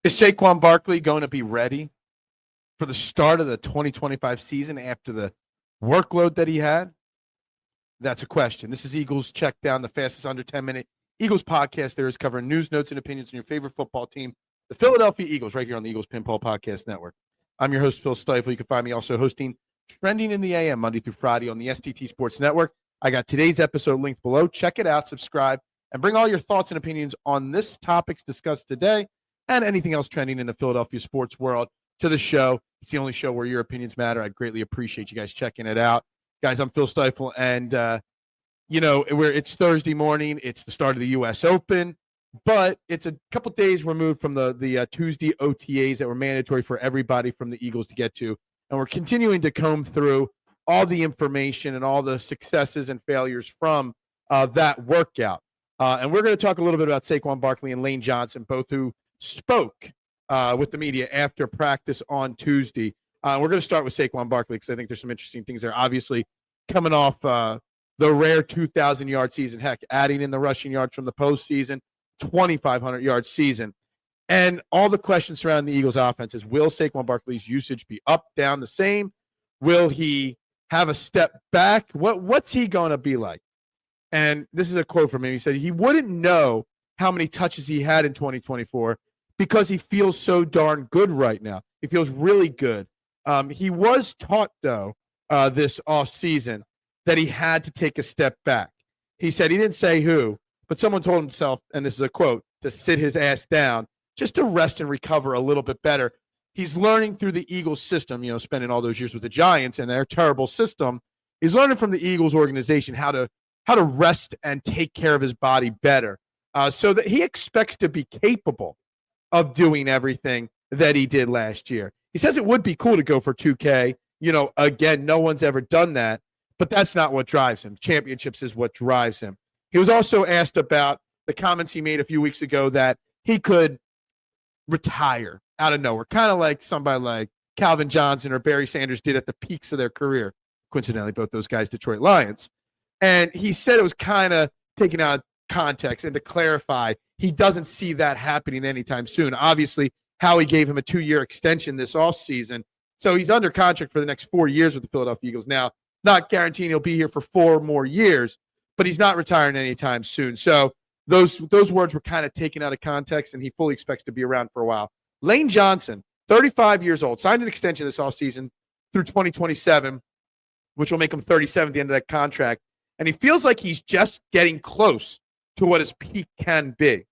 Is Saquon Barkley going to be ready for the start of the 2025 season after the workload that he had? That's a question. This is Eagles Checkdown, the fastest under 10-minute Eagles podcast there is, covering news, notes, and opinions on your favorite football team, the Philadelphia Eagles, right here on the Eagles Pinball Podcast Network. I'm your host, Phil Stifle. You can find me also hosting Trending in the AM Monday through Friday on the STT Sports Network. I got today's episode linked below. Check it out, subscribe, and bring all your thoughts and opinions on this topics discussed today and anything else trending in the Philadelphia sports world to the show. It's the only show where your opinions matter. I'd greatly appreciate you guys checking it out. Guys, I'm Phil Stifle, and, it's Thursday morning. It's the start of the U.S. Open, but it's a couple days removed from the Tuesday OTAs that were mandatory for everybody from the Eagles to get to, and we're continuing to comb through all the information and all the successes and failures from that workout. And we're going to talk a little bit about Saquon Barkley and Lane Johnson, both who spoke with the media after practice on Tuesday. We're going to start with Saquon Barkley because I think there's some interesting things there. Obviously, coming off the rare 2,000-yard season, heck, adding in the rushing yards from the postseason, 2,500-yard season. And all the questions surrounding the Eagles' offense is, will Saquon Barkley's usage be up, down, the same? Will he have a step back? What's he going to be like? And this is a quote from him. He said he wouldn't know how many touches he had in 2024 because he feels so darn good right now. He feels really good. He was taught, though, this offseason that he had to take a step back. He said he didn't say who, but someone told himself, and this is a quote, to sit his ass down just to rest and recover a little bit better. He's learning through the Eagles system, spending all those years with the Giants and their terrible system. He's learning from the Eagles organization how to rest and take care of his body better, so that he expects to be capable of doing everything that he did last year. He says it would be cool to go for 2K. Again, no one's ever done that, but that's not what drives him. Championships is what drives him. He was also asked about the comments he made a few weeks ago that he could retire out of nowhere, kind of like somebody like Calvin Johnson or Barry Sanders did at the peaks of their career. Coincidentally, both those guys, Detroit Lions. And he said it was kind of taken out of context, and to clarify, he doesn't see that happening anytime soon. Obviously, Howie gave him a 2-year extension this offseason, so he's under contract for the next 4 years with the Philadelphia Eagles. Now, not guaranteeing he'll be here for 4 more years, but he's not retiring anytime soon. So those words were kind of taken out of context, and he fully expects to be around for a while. Lane Johnson, 35 years old, signed an extension this offseason through 2027, which will make him 37 at the end of that contract. And he feels like he's just getting close to what his peak can be.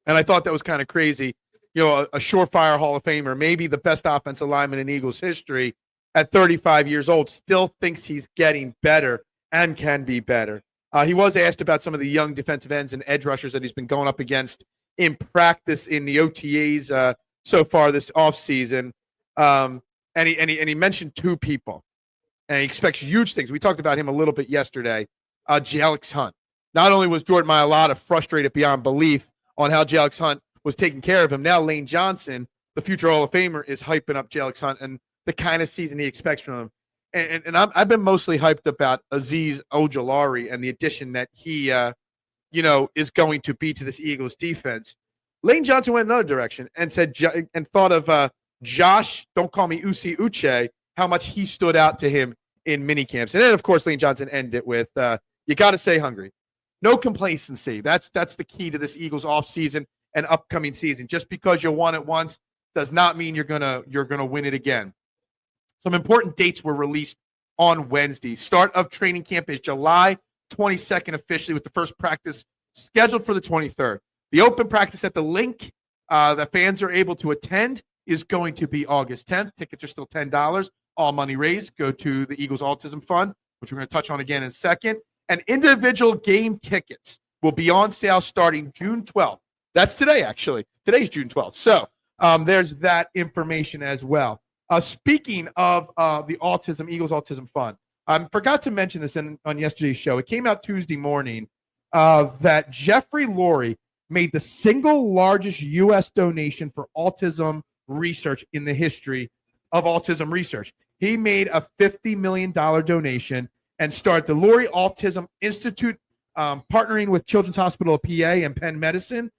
And I thought that was kind of crazy. A surefire Hall of Famer, maybe the best offensive lineman in Eagles history at 35 years old, still thinks he's getting better and can be better. He was asked about some of the young defensive ends and edge rushers that he's been going up against in practice in the OTAs so far this offseason. And he mentioned 2 people. And he expects huge things. We talked about him a little bit yesterday. Alex Hunt. Not only was Jordan Mailata frustrated beyond belief on how Alex Hunt was taking care of him, now Lane Johnson, the future Hall of Famer, is hyping up Alex Hunt and the kind of season he expects from him. And I've been mostly hyped about Azeez Ojulari and the addition that he, is going to be to this Eagles defense. Lane Johnson went another direction and thought of Josh, don't call me Usi Uche, how much he stood out to him in minicamps. And then, of course, Lane Johnson ended it with, you got to stay hungry. No complacency. That's the key to this Eagles offseason and upcoming season. Just because you won it once does not mean you're gonna win it again. Some important dates were released on Wednesday. Start of training camp is July 22nd officially, with the first practice scheduled for the 23rd. The open practice at the link that fans are able to attend is going to be August 10th. Tickets are still $10. All money raised go to the Eagles Autism Fund, which we're going to touch on again in a second. And individual game tickets will be on sale starting June 12th. That's today, actually. Today's June 12th. So there's that information as well. Speaking of the Eagles Autism Fund, I forgot to mention this on yesterday's show. It came out Tuesday morning that Jeffrey Lurie made the single largest U.S. donation for autism research in the history of autism research. He made a $50 million donation and started the Lurie Autism Institute, partnering with Children's Hospital of PA and Penn Medicine,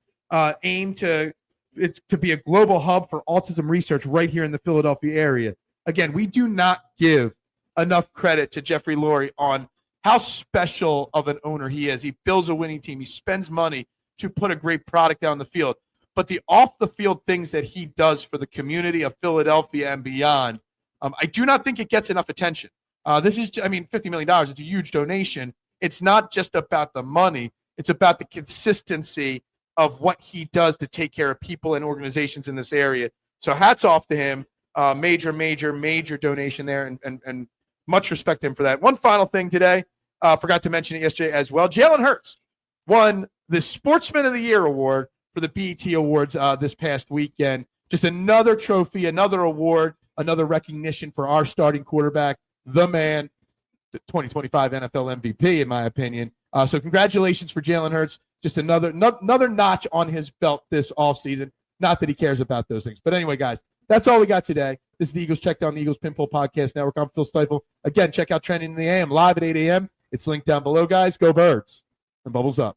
aimed to it's to be a global hub for autism research right here in the Philadelphia area. Again, we do not give enough credit to Jeffrey Lurie on how special of an owner he is. He builds a winning team. He spends money to put a great product down the field. But the off-the-field things that he does for the community of Philadelphia and beyond, I do not think it gets enough attention. $50 million, it's a huge donation. It's not just about the money. It's about the consistency of what he does to take care of people and organizations in this area. So hats off to him. Major donation there, and much respect to him for that. One final thing today, forgot to mention it yesterday as well. Jalen Hurts won the Sportsman of the Year award for the BET Awards this past weekend. Just another trophy, another award, another recognition for our starting quarterback, the man, the 2025 NFL MVP, in my opinion. So congratulations for Jalen Hurts. Just another notch on his belt this offseason. Not that he cares about those things. But anyway, guys, that's all we got today. This is the Eagles Checkdown, the Eagles Pinball Podcast Network. I'm Phil Stiefel. Again, check out Trending in the AM live at 8 a.m. It's linked down below, guys. Go Birds and bubbles up.